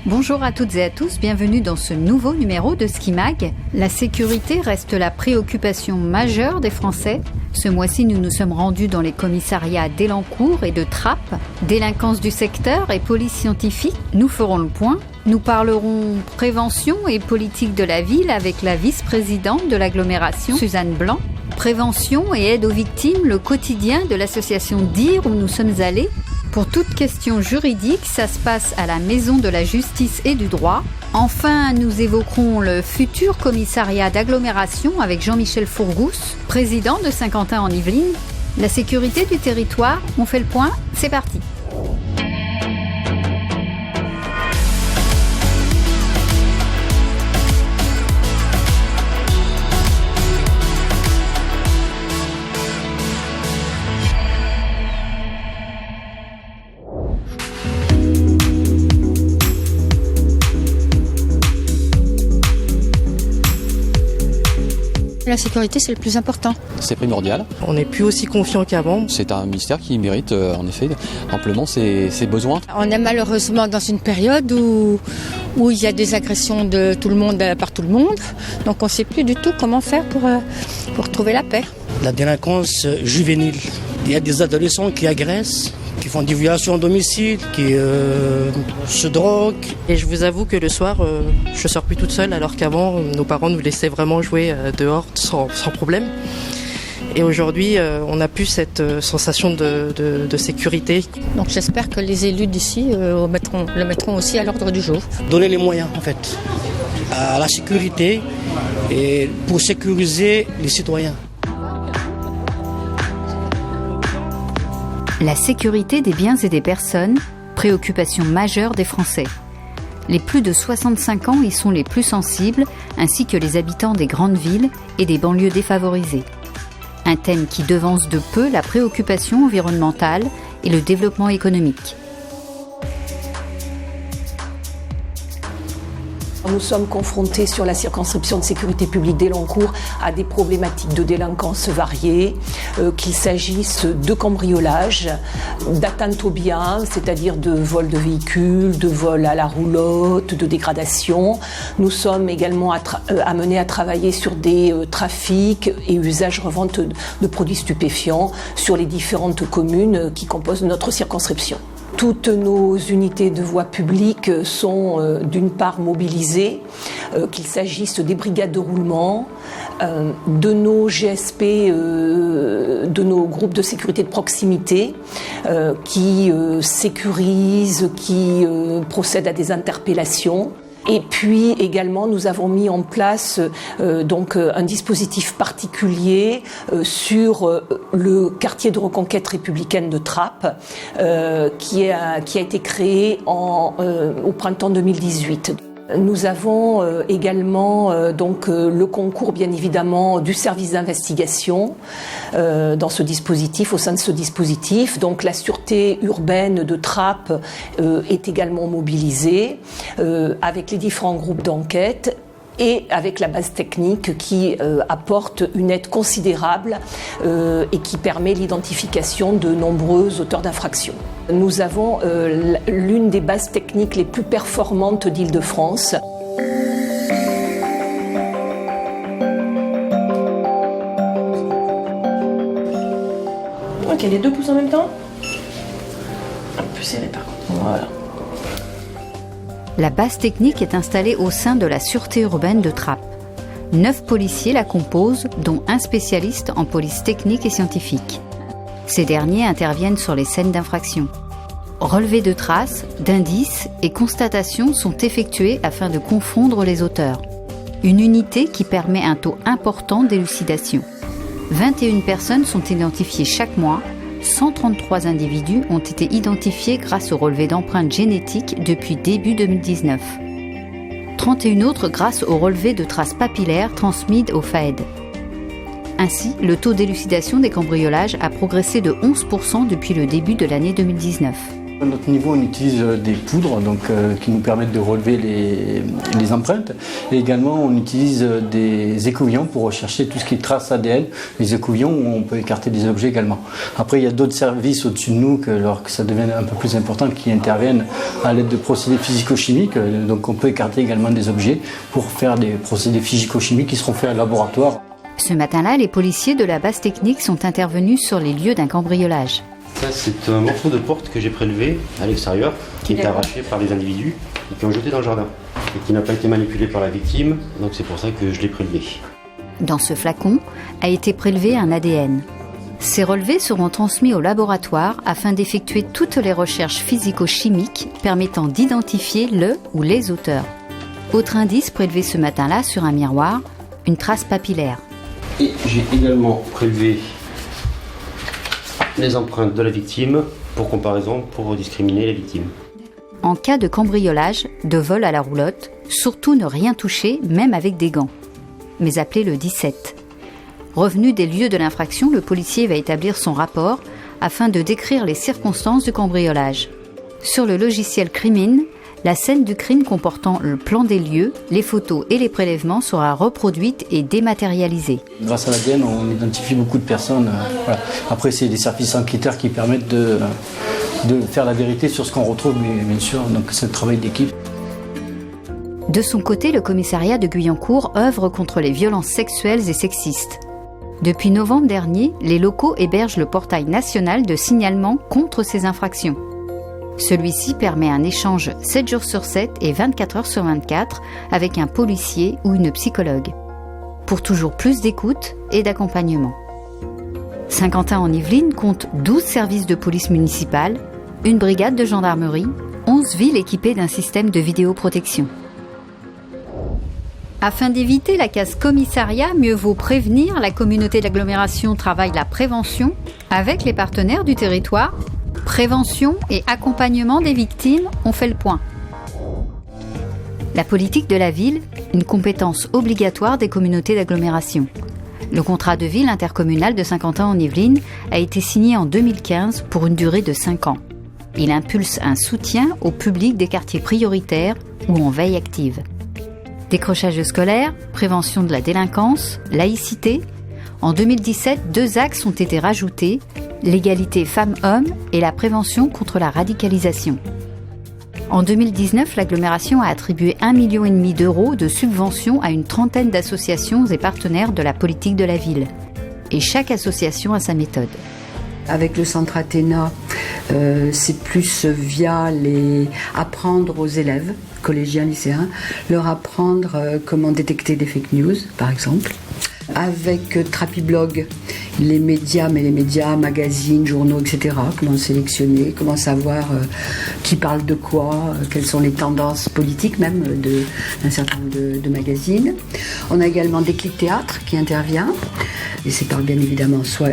Bonjour à toutes et à tous, bienvenue dans ce nouveau numéro de Ski Mag. La sécurité reste la préoccupation majeure des Français. Ce mois-ci, nous nous sommes rendus dans les commissariats d'Elancourt et de Trappes. Délinquance du secteur et police scientifique, nous ferons le point. Nous parlerons prévention et politique de la ville avec la vice-présidente de l'agglomération, Suzanne Blanc. Prévention et aide aux victimes, le quotidien de l'association DIR où nous sommes allés. Pour toute question juridique, ça se passe à la Maison de la Justice et du Droit. Enfin, nous évoquerons le futur commissariat d'agglomération avec Jean-Michel Fourgousse, président de Saint-Quentin en Yvelines. La sécurité du territoire, on fait le point, c'est parti. La sécurité, c'est le plus important. C'est primordial. On n'est plus aussi confiant qu'avant. C'est un ministère qui mérite en effet amplement ses besoins. On est malheureusement dans une période où il y a des agressions de tout le monde par tout le monde. Donc on ne sait plus du tout comment faire pour trouver la paix. La délinquance juvénile. Il y a des adolescents qui agressent, qui font des violations à domicile, qui se droguent. Et je vous avoue que le soir, je sors plus toute seule, alors qu'avant, nos parents nous laissaient vraiment jouer dehors sans problème. Et aujourd'hui, on n'a plus cette sensation de sécurité. Donc j'espère que les élus d'ici le mettront aussi à l'ordre du jour. Donner les moyens, en fait, à la sécurité et pour sécuriser les citoyens. La sécurité des biens et des personnes, préoccupation majeure des Français. Les plus de 65 ans y sont les plus sensibles, ainsi que les habitants des grandes villes et des banlieues défavorisées. Un thème qui devance de peu la préoccupation environnementale et le développement économique. Nous sommes confrontés sur la circonscription de sécurité publique d'Elancourt à des problématiques de délinquance variées, qu'il s'agisse de cambriolage, d'atteinte aux biens, c'est-à-dire de vol de véhicules, de vol à la roulotte, de dégradation. Nous sommes également amenés à travailler sur des trafics et usages-revente de produits stupéfiants sur les différentes communes qui composent notre circonscription. Toutes nos unités de voie publique sont d'une part mobilisées, qu'il s'agisse des brigades de roulement, de nos GSP, de nos groupes de sécurité de proximité qui sécurisent, qui procèdent à des interpellations. Et puis également, nous avons mis en place un dispositif particulier sur le quartier de reconquête républicaine de Trappes, qui a été créé au printemps 2018. Nous avons également le concours bien évidemment du service d'investigation dans ce dispositif, au sein de ce dispositif. Donc la sûreté urbaine de Trappes est également mobilisée avec les différents groupes d'enquête et avec la base technique qui apporte une aide considérable et qui permet l'identification de nombreux auteurs d'infractions. Nous avons l'une des bases techniques les plus performantes d'Île-de-France. Ok, les deux pouces en même temps. Un peu serré par contre. Voilà. La base technique est installée au sein de la Sûreté urbaine de Trappes. 9 policiers la composent, dont un spécialiste en police technique et scientifique. Ces derniers interviennent sur les scènes d'infraction. Relevés de traces, d'indices et constatations sont effectués afin de confondre les auteurs. Une unité qui permet un taux important d'élucidation. 21 personnes sont identifiées chaque mois. 133 individus ont été identifiés grâce au relevé d'empreintes génétiques depuis début 2019. 31 autres grâce au relevé de traces papillaires transmis au FAED. Ainsi, le taux d'élucidation des cambriolages a progressé de 11% depuis le début de l'année 2019. À notre niveau, on utilise des poudres qui nous permettent de relever les empreintes. Et également, on utilise des écouvillons pour rechercher tout ce qui est traces ADN. Les écouvillons, on peut écarter des objets également. Après, il y a d'autres services au-dessus de nous, lorsque ça devient un peu plus important, qui interviennent à l'aide de procédés physico-chimiques. Donc on peut écarter également des objets pour faire des procédés physico-chimiques qui seront faits à laboratoire. Ce matin-là, les policiers de la base technique sont intervenus sur les lieux d'un cambriolage. Ça, c'est un morceau de porte que j'ai prélevé à l'extérieur, qui est arraché par des individus et qui ont jeté dans le jardin. Et qui n'a pas été manipulé par la victime, donc c'est pour ça que je l'ai prélevé. Dans ce flacon a été prélevé un ADN. Ces relevés seront transmis au laboratoire afin d'effectuer toutes les recherches physico-chimiques permettant d'identifier le ou les auteurs. Autre indice prélevé ce matin-là sur un miroir, une trace papillaire. Et j'ai également prélevé les empreintes de la victime pour comparaison, pour discriminer la victime. En cas de cambriolage, de vol à la roulotte, surtout ne rien toucher, même avec des gants. Mais appelez le 17. Revenu des lieux de l'infraction, le policier va établir son rapport afin de décrire les circonstances du cambriolage. Sur le logiciel Crimine, la scène du crime comportant le plan des lieux, les photos et les prélèvements sera reproduite et dématérialisée. Grâce à l'ADN, on identifie beaucoup de personnes. Voilà. Après, c'est des services enquêteurs qui permettent de faire la vérité sur ce qu'on retrouve, bien sûr. Donc c'est un travail d'équipe. De son côté, le commissariat de Guyancourt œuvre contre les violences sexuelles et sexistes. Depuis novembre dernier, les locaux hébergent le portail national de signalement contre ces infractions. Celui-ci permet un échange 7 jours sur 7 et 24 heures sur 24 avec un policier ou une psychologue. Pour toujours plus d'écoute et d'accompagnement. Saint-Quentin-en-Yvelines compte 12 services de police municipale, une brigade de gendarmerie, 11 villes équipées d'un système de vidéoprotection. Afin d'éviter la case commissariat, mieux vaut prévenir. La communauté d'agglomération travaille la prévention avec les partenaires du territoire. Prévention et accompagnement des victimes, on fait le point. La politique de la ville, une compétence obligatoire des communautés d'agglomération. Le contrat de ville intercommunal de Saint-Quentin-en-Yvelines a été signé en 2015 pour une durée de 5 ans. Il impulse un soutien au public des quartiers prioritaires ou en veille active. Décrochage scolaire, prévention de la délinquance, laïcité. En 2017, 2 axes ont été rajoutés, l'égalité femmes-hommes et la prévention contre la radicalisation. En 2019, l'agglomération a attribué 1,5 million d'euros de subventions à une trentaine d'associations et partenaires de la politique de la ville. Et chaque association a sa méthode. Avec le centre Athéna, c'est plus via apprendre aux élèves, collégiens, lycéens, leur apprendre comment détecter des fake news, par exemple. Avec Trapiblog, les médias, magazines, journaux, etc. Comment sélectionner, comment savoir qui parle de quoi, quelles sont les tendances politiques même d'un certain nombre de magazines. On a également Déclic Théâtre qui intervient. Et c'est par bien évidemment soit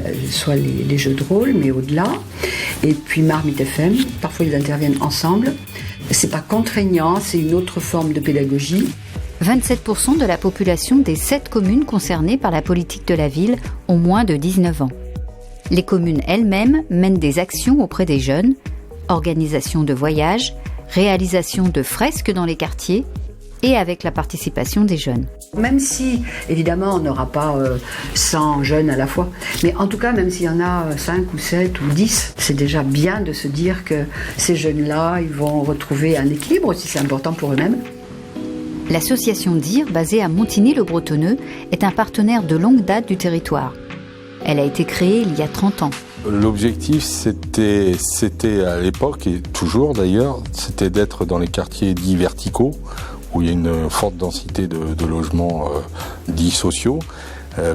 les jeux de rôle, mais au-delà. Et puis Marmite FM, parfois ils interviennent ensemble. C'est pas contraignant, c'est une autre forme de pédagogie. 27% de la population des 7 communes concernées par la politique de la ville ont moins de 19 ans. Les communes elles-mêmes mènent des actions auprès des jeunes, organisation de voyages, réalisation de fresques dans les quartiers et avec la participation des jeunes. Même si, évidemment, on n'aura pas 100 jeunes à la fois, mais en tout cas, même s'il y en a 5 ou 7 ou 10, c'est déjà bien de se dire que ces jeunes-là, ils vont retrouver un équilibre aussi, c'est important pour eux-mêmes. L'association DIR, basée à Montigny-le-Bretonneux, est un partenaire de longue date du territoire. Elle a été créée il y a 30 ans. L'objectif, c'était à l'époque, et toujours d'ailleurs, c'était d'être dans les quartiers dits verticaux, où il y a une forte densité de logements dits sociaux,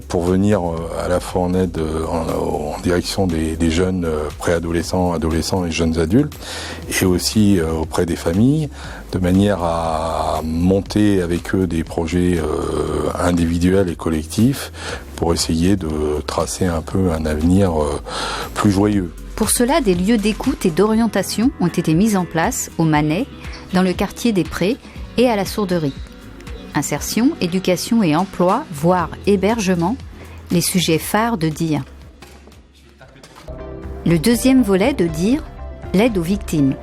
pour venir à la fois en aide en direction des jeunes préadolescents, adolescents et jeunes adultes, et aussi auprès des familles, de manière à monter avec eux des projets individuels et collectifs pour essayer de tracer un peu un avenir plus joyeux. Pour cela, des lieux d'écoute et d'orientation ont été mis en place au Manet, dans le quartier des Prés et à la Sourderie. Insertion, éducation et emploi, voire hébergement, les sujets phares de DIR. Le deuxième volet de DIR, l'aide aux victimes.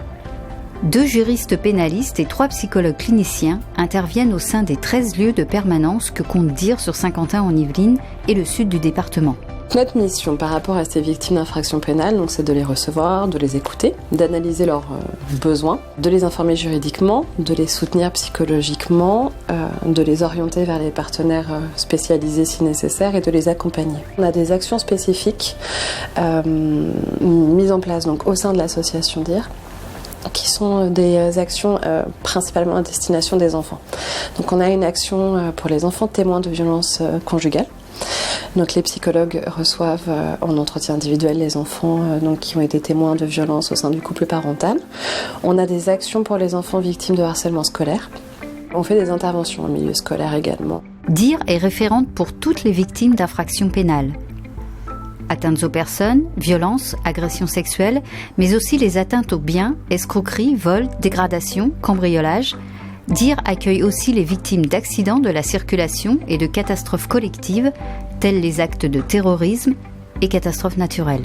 2 juristes pénalistes et 3 psychologues cliniciens interviennent au sein des 13 lieux de permanence que compte DIR sur Saint-Quentin-en-Yvelines et le sud du département. Notre mission par rapport à ces victimes d'infractions pénales, donc, c'est de les recevoir, de les écouter, d'analyser leurs besoins, de les informer juridiquement, de les soutenir psychologiquement, de les orienter vers les partenaires spécialisés si nécessaire et de les accompagner. On a des actions spécifiques mises en place donc, au sein de l'association DIR, qui sont des actions principalement à destination des enfants. Donc on a une action pour les enfants témoins de violences conjugales. Donc les psychologues reçoivent en entretien individuel les enfants qui ont été témoins de violences au sein du couple parental. On a des actions pour les enfants victimes de harcèlement scolaire. On fait des interventions en milieu scolaire également. DIR est référente pour toutes les victimes d'infractions pénales. Atteintes aux personnes, violences, agressions sexuelles, mais aussi les atteintes aux biens, escroqueries, vols, dégradations, cambriolages. DIR accueille aussi les victimes d'accidents de la circulation et de catastrophes collectives, tels les actes de terrorisme et catastrophes naturelles.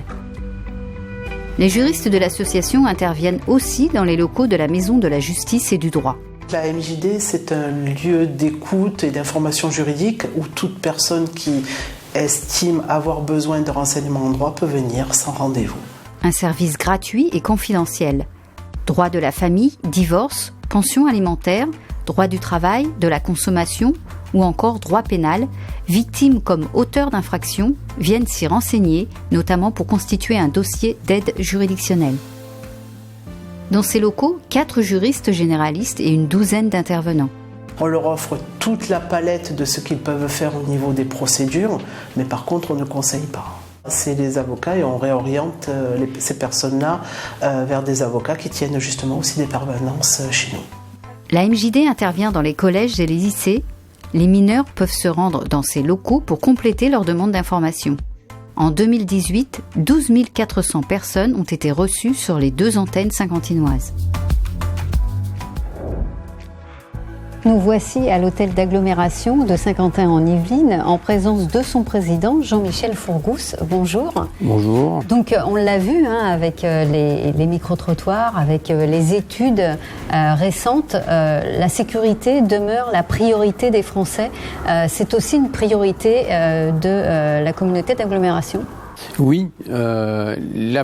Les juristes de l'association interviennent aussi dans les locaux de la Maison de la Justice et du Droit. La MJD, c'est un lieu d'écoute et d'information juridique où toute personne qui estime avoir besoin de renseignements en droit peut venir sans rendez-vous. Un service gratuit et confidentiel. Droit de la famille, divorce, pension alimentaire, droit du travail, de la consommation ou encore droit pénal, victimes comme auteurs d'infractions viennent s'y renseigner, notamment pour constituer un dossier d'aide juridictionnelle. Dans ces locaux, 4 juristes généralistes et une douzaine d'intervenants. On leur offre toute la palette de ce qu'ils peuvent faire au niveau des procédures, mais par contre on ne conseille pas. C'est les avocats et on réoriente ces personnes-là vers des avocats qui tiennent justement aussi des permanences chez nous. La MJD intervient dans les collèges et les lycées. Les mineurs peuvent se rendre dans ces locaux pour compléter leur demande d'information. En 2018, 12 400 personnes ont été reçues sur les 2 antennes saint-quentinoises. Nous voici à l'hôtel d'agglomération de Saint-Quentin-en-Yvelines en présence de son président Jean-Michel Fourgousse. Bonjour. Bonjour. Donc on l'a vu avec les micro-trottoirs, avec les études récentes, la sécurité demeure la priorité des Français. C'est aussi une priorité de la communauté d'agglomération. Oui, la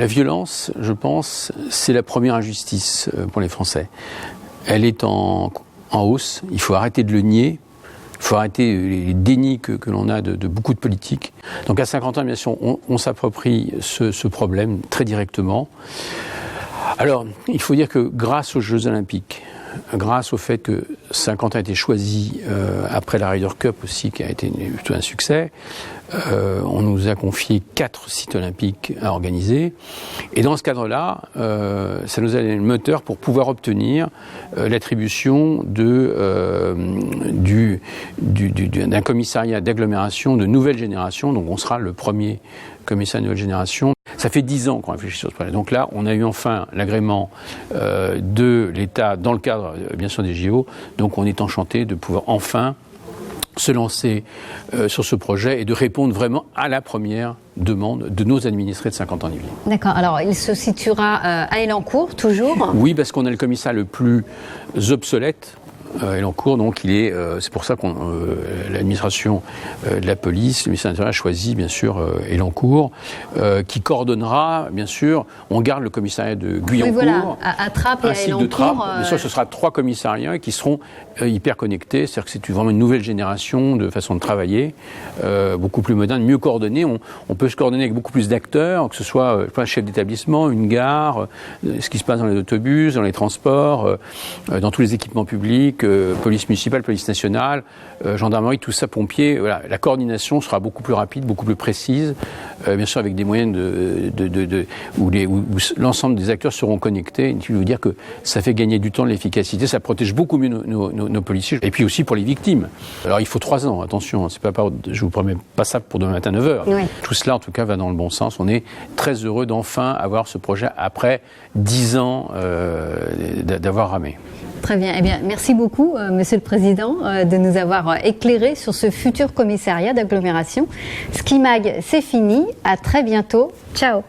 violence, je pense, c'est la première injustice pour les Français. Elle est en hausse, il faut arrêter de le nier, il faut arrêter les dénis que l'on a de beaucoup de politiques. Donc à Saint-Quentin, bien sûr, on s'approprie ce problème très directement. Alors, il faut dire que grâce aux Jeux Olympiques, grâce au fait que Saint-Quentin a été choisi après la Ryder Cup aussi, qui a été plutôt un succès, on nous a confié 4 sites olympiques à organiser. Et dans ce cadre-là, ça nous a donné le moteur pour pouvoir obtenir l'attribution d'un commissariat d'agglomération de nouvelle génération. Donc on sera le premier commissariat de nouvelle génération. Ça fait 10 ans qu'on réfléchit sur ce projet. Donc là, on a eu enfin l'agrément de l'État dans le cadre, bien sûr, des JO. Donc on est enchanté de pouvoir enfin se lancer sur ce projet et de répondre vraiment à la première demande de nos administrés de Saint-Quentin-en-Yvelines. D'accord. Alors, il se situera à Elancourt, toujours ? Oui, parce qu'on a le commissariat le plus obsolète. Elancourt, donc c'est pour ça qu'on l'administration de la police, le ministère de l'Intérieur a choisi bien sûr Elancourt, qui coordonnera bien sûr. On garde le commissariat de Guyancourt, oui, voilà, à Trappes et à Elancourt. De Trappes. Bien sûr, ce sera 3 commissariats qui seront hyper connectés, c'est-à-dire que c'est vraiment une nouvelle génération de façon de travailler, beaucoup plus moderne, mieux coordonnée. On peut se coordonner avec beaucoup plus d'acteurs, que ce soit un chef d'établissement, une gare, ce qui se passe dans les autobus, dans les transports, dans tous les équipements publics. Police municipale, police nationale, gendarmerie, tout ça, pompiers. Voilà, la coordination sera beaucoup plus rapide, beaucoup plus précise, bien sûr avec des moyens où l'ensemble des acteurs seront connectés. Je veux dire que ça fait gagner du temps, de l'efficacité, ça protège beaucoup mieux nos policiers. Et puis aussi pour les victimes. Alors il faut 3 ans, attention, je ne vous promets pas ça pour demain matin 9h. Oui. Tout cela en tout cas va dans le bon sens. On est très heureux d'enfin avoir ce projet après 10 ans d'avoir ramé. Très bien. Eh bien, merci beaucoup, Monsieur le Président, de nous avoir éclairé sur ce futur commissariat d'agglomération. Skimag, c'est fini. À très bientôt. Ciao.